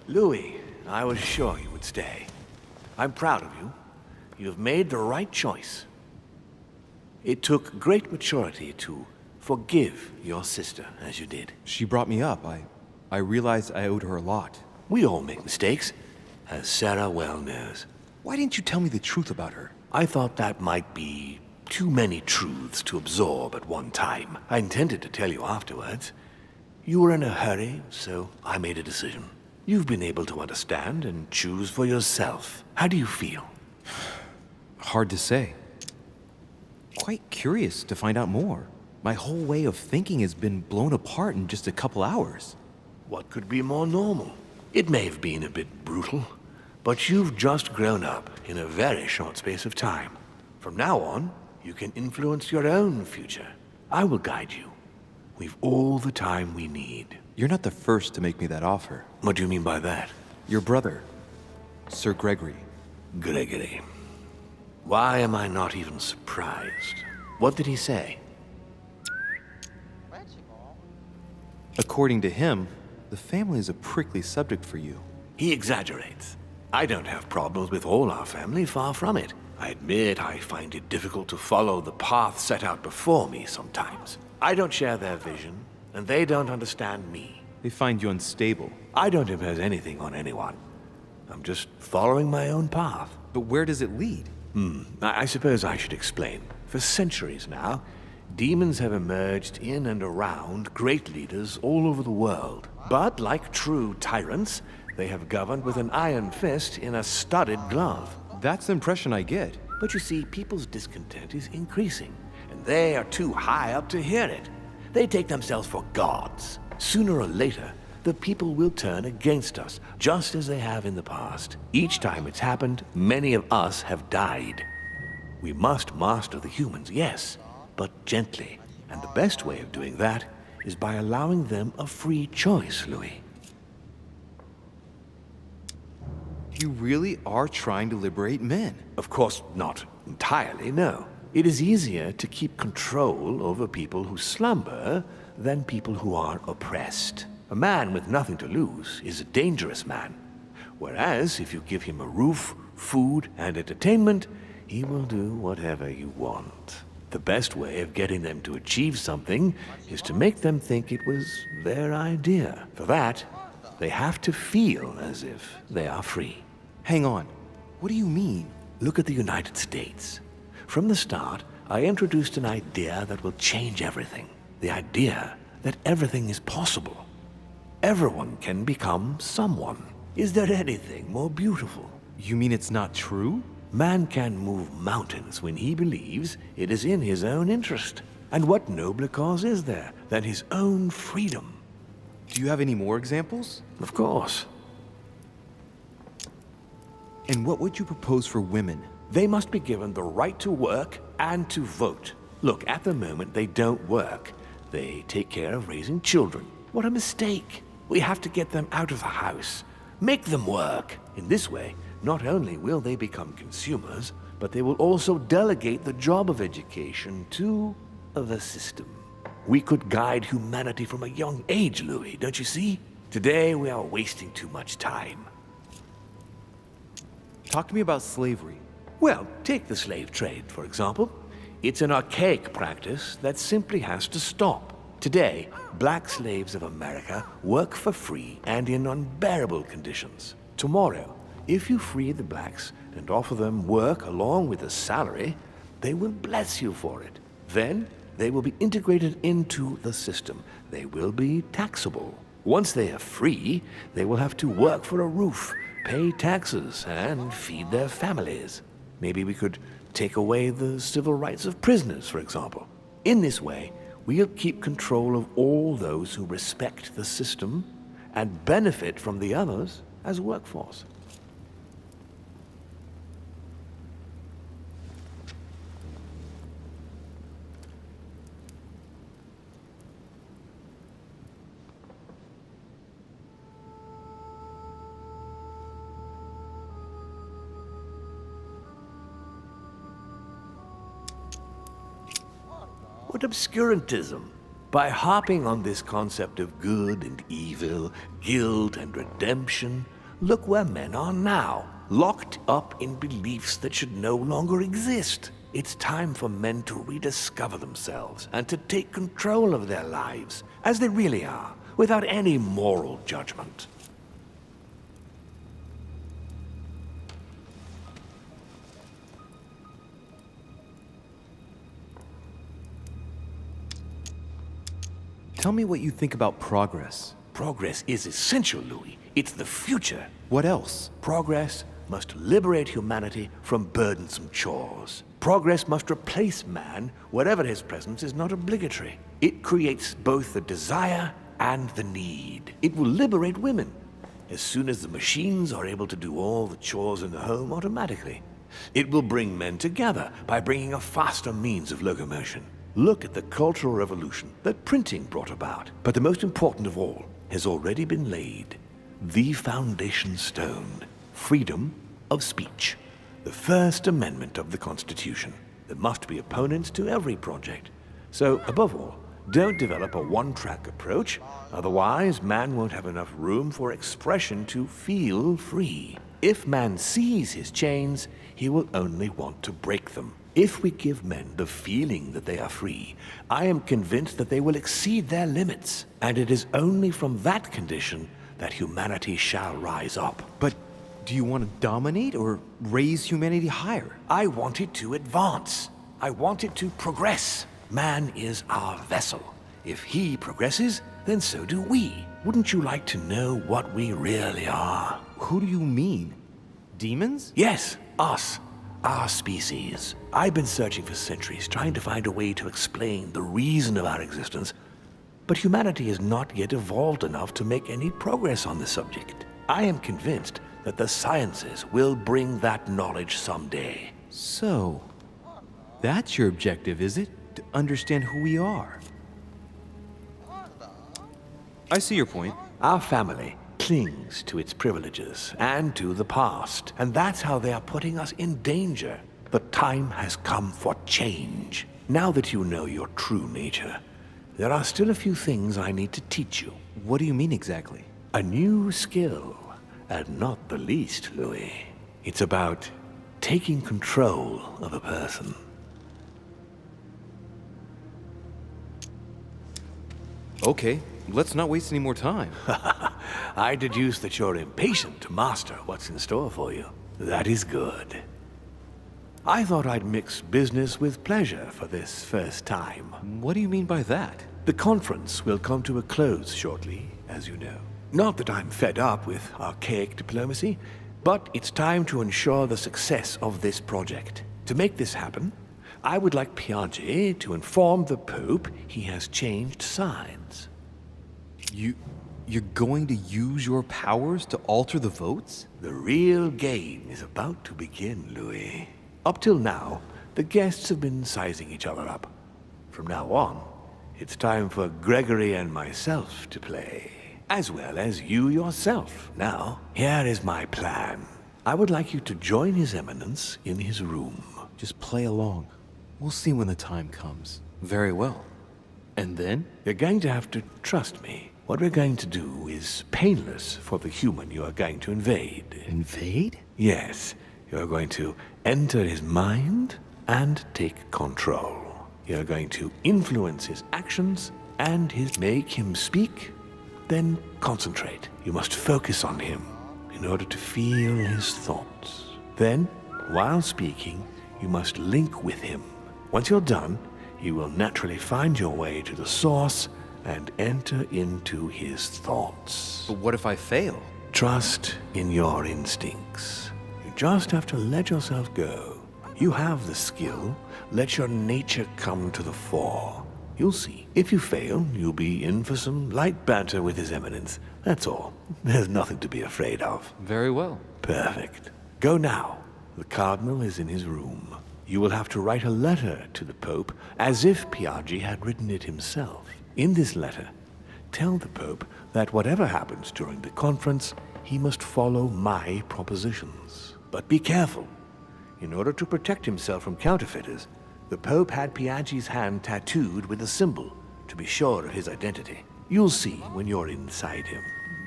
Louis, I was sure you would stay. I'm proud of you. You have made the right choice. It took great maturity to forgive your sister as you did. She brought me up. I realized I owed her a lot. We all make mistakes, as Sarah well knows. Why didn't you tell me the truth about her? I thought that might be too many truths to absorb at one time. I intended to tell you afterwards. You were in a hurry, so I made a decision. You've been able to understand and choose for yourself. How do you feel? Hard to say. Quite curious to find out more. My whole way of thinking has been blown apart in just a couple hours. What could be more normal? It may have been a bit brutal, but you've just grown up in a very short space of time. From now on, you can influence your own future. I will guide you. We've all the time we need. You're not the first to make me that offer. What do you mean by that? Your brother, Sir Gregory. Gregory. Why am I not even surprised? What did he say? According to him, the family is a prickly subject for you. He exaggerates. I don't have problems with all our family, far from it. I admit I find it difficult to follow the path set out before me sometimes. I don't share their vision, and they don't understand me. They find you unstable. I don't impose anything on anyone. I'm just following my own path. But where does it lead? I suppose I should explain. For centuries now, demons have emerged in and around great leaders all over the world. But like true tyrants, they have governed with an iron fist in a studded glove. That's the impression I get. But you see, people's discontent is increasing, and they are too high up to hear it. They take themselves for gods. Sooner or later, the people will turn against us, just as they have in the past. Each time it's happened, many of us have died. We must master the humans, yes, but gently. And the best way of doing that is by allowing them a free choice, Louis. You really are trying to liberate men. Of course, not entirely, no. It is easier to keep control over people who slumber than people who are oppressed. A man with nothing to lose is a dangerous man. Whereas, if you give him a roof, food, and entertainment, he will do whatever you want. The best way of getting them to achieve something is to make them think it was their idea. For that, they have to feel as if they are free. Hang on. What do you mean? Look at the United States. From the start, I introduced an idea that will change everything. The idea that everything is possible. Everyone can become someone. Is there anything more beautiful? You mean it's not true? Man can move mountains when he believes it is in his own interest. And what nobler cause is there than his own freedom? Do you have any more examples? Of course. And what would you propose for women? They must be given the right to work and to vote. Look, at the moment they don't work. They take care of raising children. What a mistake. We have to get them out of the house. Make them work. In this way, not only will they become consumers, but they will also delegate the job of education to the system. We could guide humanity from a young age, Louis, don't you see? Today we are wasting too much time. Talk to me about slavery. Well, take the slave trade, for example. It's an archaic practice that simply has to stop. Today, black slaves of America work for free and in unbearable conditions. Tomorrow, if you free the blacks and offer them work along with a salary, they will bless you for it. Then, they will be integrated into the system. They will be taxable. Once they are free, they will have to work for a roof, pay taxes, and feed their families. Maybe we could take away the civil rights of prisoners, for example. In this way, we'll keep control of all those who respect the system and benefit from the others as workforce. What obscurantism! By harping on this concept of good and evil, guilt and redemption, Look where men are now, locked up in beliefs that should no longer exist. It's time for men to rediscover themselves and to take control of their lives as they really are, without any moral judgment. Tell me what you think about progress. Progress is essential, Louis. It's the future. What else? Progress must liberate humanity from burdensome chores. Progress must replace man wherever his presence is not obligatory. It creates both the desire and the need. It will liberate women as soon as the machines are able to do all the chores in the home automatically. It will bring men together by bringing a faster means of locomotion. Look at the cultural revolution that printing brought about. But the most important of all has already been laid. The foundation stone. Freedom of speech. The First Amendment of the Constitution. There must be opponents to every project. So, above all, don't develop a one-track approach. Otherwise, man won't have enough room for expression to feel free. If man sees his chains, he will only want to break them. If we give men the feeling that they are free, I am convinced that they will exceed their limits. And it is only from that condition that humanity shall rise up. But do you want to dominate or raise humanity higher? I want it to advance. I want it to progress. Man is our vessel. If he progresses, then so do we. Wouldn't you like to know what we really are? Who do you mean? Demons? Yes, us. Our species. I've been searching for centuries, trying to find a way to explain the reason of our existence. But humanity has not yet evolved enough to make any progress on the subject. I am convinced that the sciences will bring that knowledge someday. So, that's your objective, is it? To understand who we are. I see your point. Our family clings to its privileges and to the past, and that's how they are putting us in danger. The time has come for change. Now that you know your true nature, there are still a few things I need to teach you. What do you mean exactly? A new skill, and not the least, Louis. It's about taking control of a person. Okay, let's not waste any more time. I deduce that you're impatient to master what's in store for you. That is good. I thought I'd mix business with pleasure for this first time. What do you mean by that? The conference will come to a close shortly, as you know. Not that I'm fed up with archaic diplomacy, but it's time to ensure the success of this project. To make this happen, I would like Piaget to inform the Pope he has changed sides. You're going to use your powers to alter the votes? The real game is about to begin, Louis. Up till now, the guests have been sizing each other up. From now on, it's time for Gregory and myself to play, as well as you yourself. Now, here is my plan. I would like you to join His Eminence in his room. Just play along. We'll see when the time comes. Very well. And then? You're going to have to trust me. What we're going to do is painless for the human you are going to invade. Invade? Yes, you're going to enter his mind and take control. You're going to influence his actions and make him speak, then concentrate. You must focus on him in order to feel his thoughts. Then, while speaking, you must link with him. Once you're done, you will naturally find your way to the source and enter into his thoughts. But what if I fail? Trust in your instincts. You just have to let yourself go. You have the skill. Let your nature come to the fore. You'll see. If you fail, you'll be in for some light banter with His Eminence. That's all. There's nothing to be afraid of. Very well. Perfect. Go now. The Cardinal is in his room. You will have to write a letter to the Pope as if Piaget had written it himself. In this letter, tell the Pope that whatever happens during the conference, he must follow my propositions. But be careful. In order to protect himself from counterfeiters, the Pope had Piaget's hand tattooed with a symbol to be sure of his identity. You'll see when you're inside him.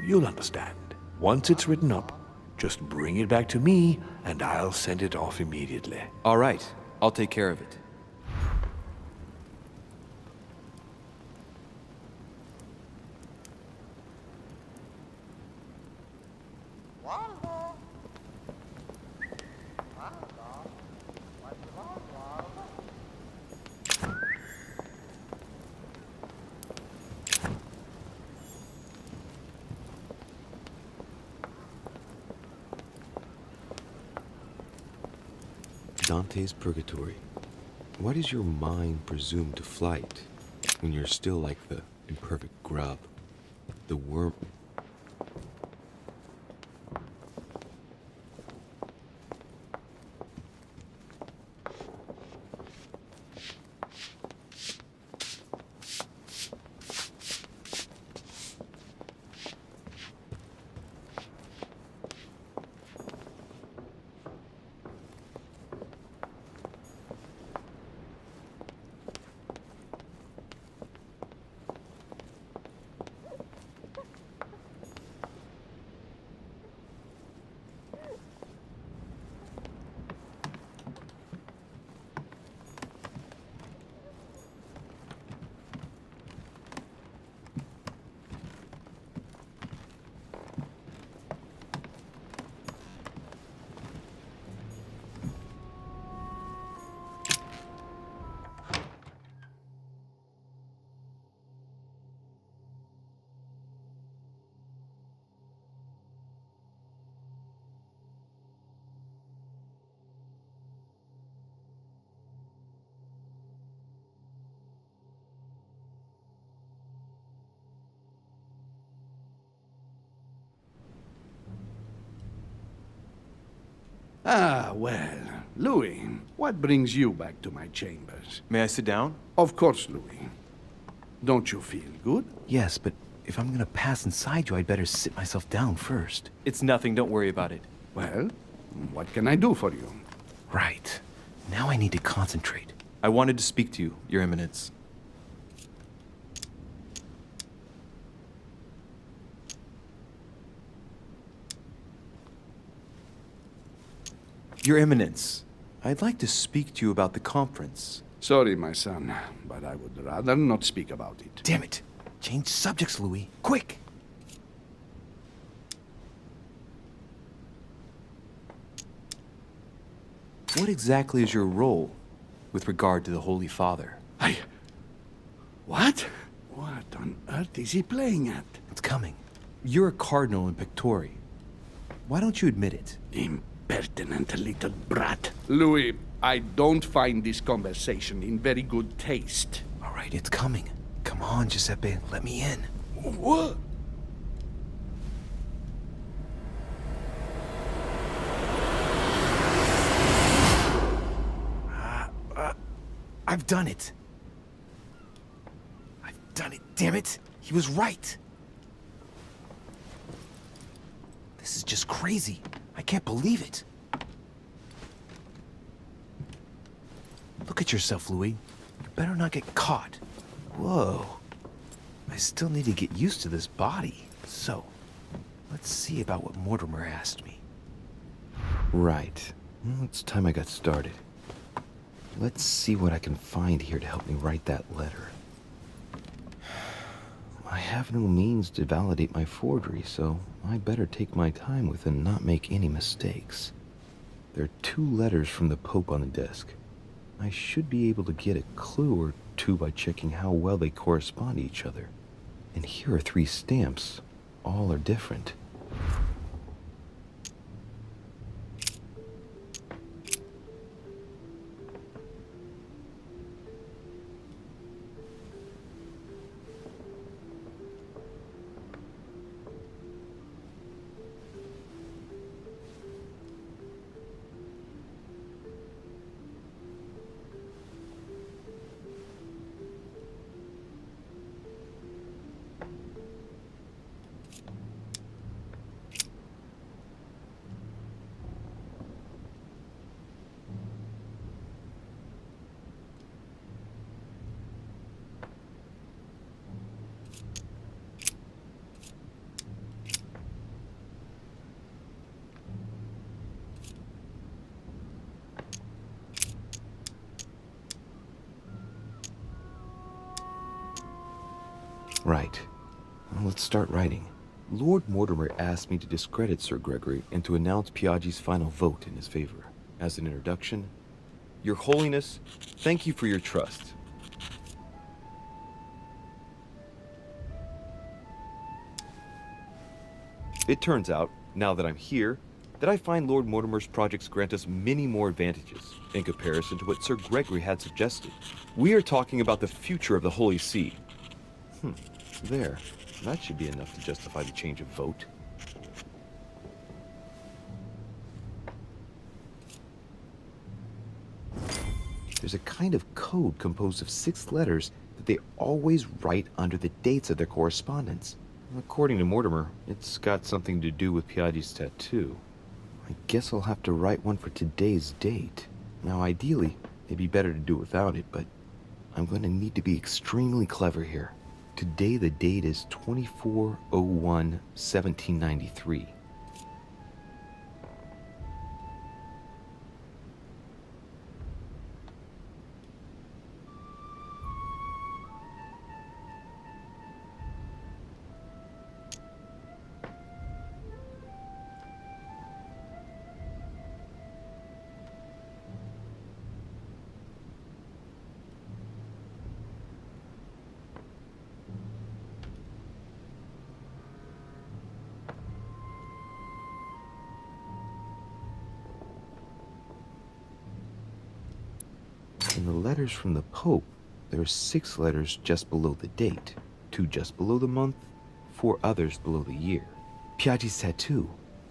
You'll understand. Once it's written up, Just bring it back to me, and I'll send it off immediately. All right, I'll take care of it. Dante's Purgatory. Why does your mind presume to flight when you're still like the imperfect grub, the worm? Ah, well, Louis, what brings you back to my chambers? May I sit down? Of course, Louis. Don't you feel good? Yes, but if I'm gonna pass inside you, I'd better sit myself down first. It's nothing, don't worry about it. Well, what can I do for you? Right. Now I need to concentrate. I wanted to speak to you, Your Eminence. Your Eminence, I'd like to speak to you about the conference. Sorry, my son, but I would rather not speak about it. Damn it! Change subjects, Louis. Quick! What exactly is your role with regard to the Holy Father? What? What on earth is he playing at? It's coming. You're a cardinal in Pictori. Why don't you admit it? Impertinent little brat. Louis, I don't find this conversation in very good taste. All right, it's coming. Come on, Giuseppe, let me in. What? I've done it. I've done it, damn it. He was right. This is just crazy. I can't believe it. Look at yourself, Louis. You better not get caught. Whoa. I still need to get used to this body. So, let's see about what Mortimer asked me. Right. Well, it's time I got started. Let's see what I can find here to help me write that letter. I have no means to validate my forgery, so I better take my time with it and not make any mistakes. There are 2 letters from the Pope on the desk. I should be able to get a clue or 2 by checking how well they correspond to each other. And here are 3 stamps. All are different. Right. Well, let's start writing. Lord Mortimer asked me to discredit Sir Gregory and to announce Piaggi's final vote in his favor. As an introduction, Your Holiness, thank you for your trust. It turns out, now that I'm here, that I find Lord Mortimer's projects grant us many more advantages in comparison to what Sir Gregory had suggested. We are talking about the future of the Holy See. There. That should be enough to justify the change of vote. There's a kind of code composed of 6 letters that they always write under the dates of their correspondence. According to Mortimer, it's got something to do with Piaggi's tattoo. I guess I'll have to write one for today's date. Now, ideally, it'd be better to do without it, but I'm going to need to be extremely clever here. Today, the date is 24/01/1793. In the letters from the Pope, there are 6 letters just below the date, 2 just below the month, 4 others below the year. Piaggi's tattoo.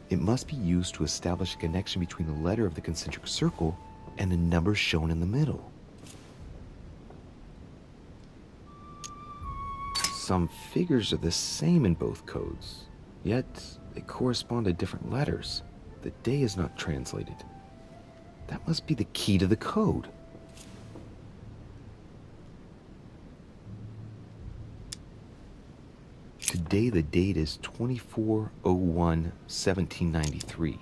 It must be used to establish a connection between the letter of the concentric circle and the number shown in the middle. Some figures are the same in both codes, yet they correspond to different letters. The day is not translated. That must be the key to the code. Today, the date is 24/01/1793.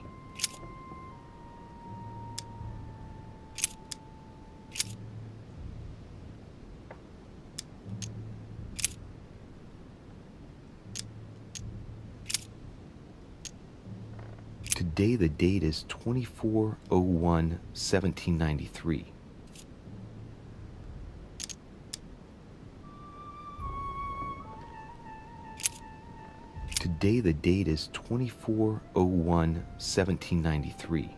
Today, the date is 24/01/1793. Today, the date is 24/01/1793.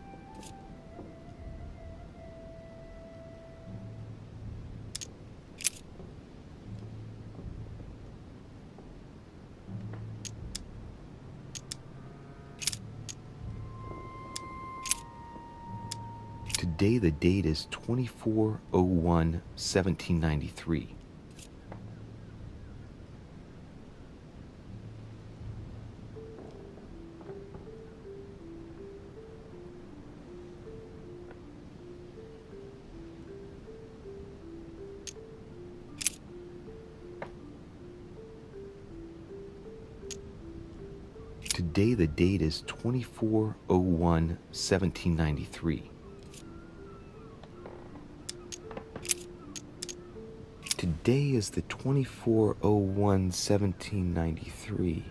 Today, the date is 24/01/1793. Today, the date is 24/01/1793. Today is the 24/01/1793.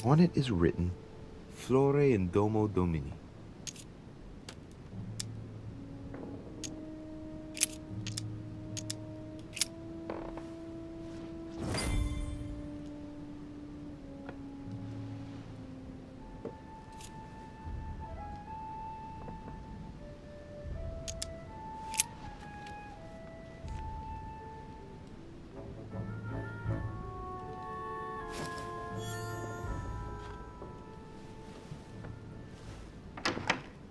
On it is written, Flore in Domo Domini.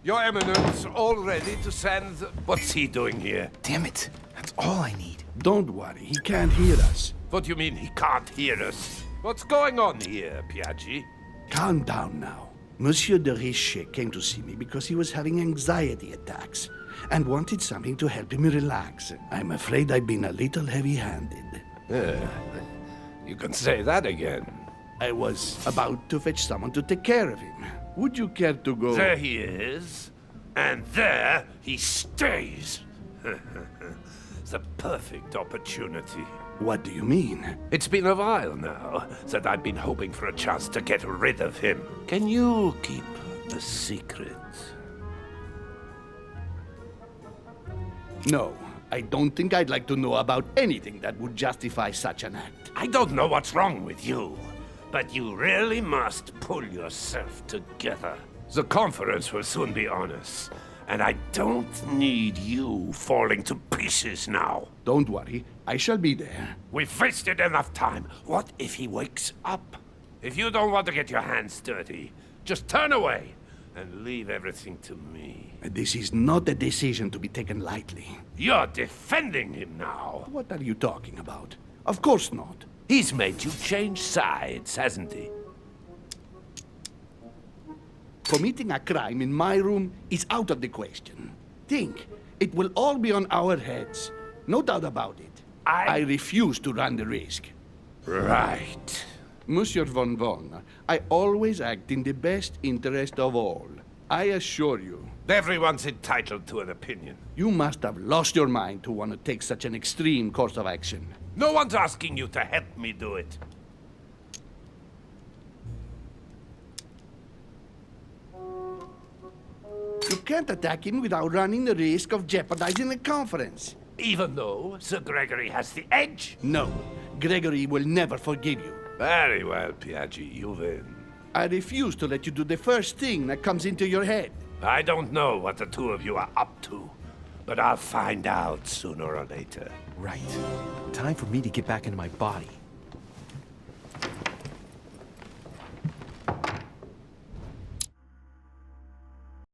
Your Eminence, all ready to send... What's he doing here? Damn it. That's all I need. Don't worry, he can't hear us. What do you mean he can't hear us? What's going on here, Piaggi? Calm down now. Monsieur de Richet came to see me because he was having anxiety attacks and wanted something to help him relax. I'm afraid I've been a little heavy-handed. You can say that again. I was about to fetch someone to take care of him. Would you care to go? There he is, and there he stays. The perfect opportunity. What do you mean? It's been a while now that I've been hoping for a chance to get rid of him. Can you keep the secret? No, I don't think I'd like to know about anything that would justify such an act. I don't know what's wrong with you, but you really must pull yourself together. The conference will soon be on us, and I don't need you falling to pieces now. Don't worry, I shall be there. We've wasted enough time. What if he wakes up? If you don't want to get your hands dirty, just turn away and leave everything to me. This is not a decision to be taken lightly. You're defending him now. What are you talking about? Of course not. He's made you change sides, hasn't he? Committing a crime in my room is out of the question. Think, it will all be on our heads. No doubt about it. I refuse to run the risk. Right. Monsieur von Von, I always act in the best interest of all. I assure you. Everyone's entitled to an opinion. You must have lost your mind to want to take such an extreme course of action. No one's asking you to help me do it. You can't attack him without running the risk of jeopardizing the conference. Even though Sir Gregory has the edge? No, Gregory will never forgive you. Very well, Piaggi, you win. I refuse to let you do the first thing that comes into your head. I don't know what the two of you are up to, but I'll find out sooner or later. Right. Time for me to get back into my body.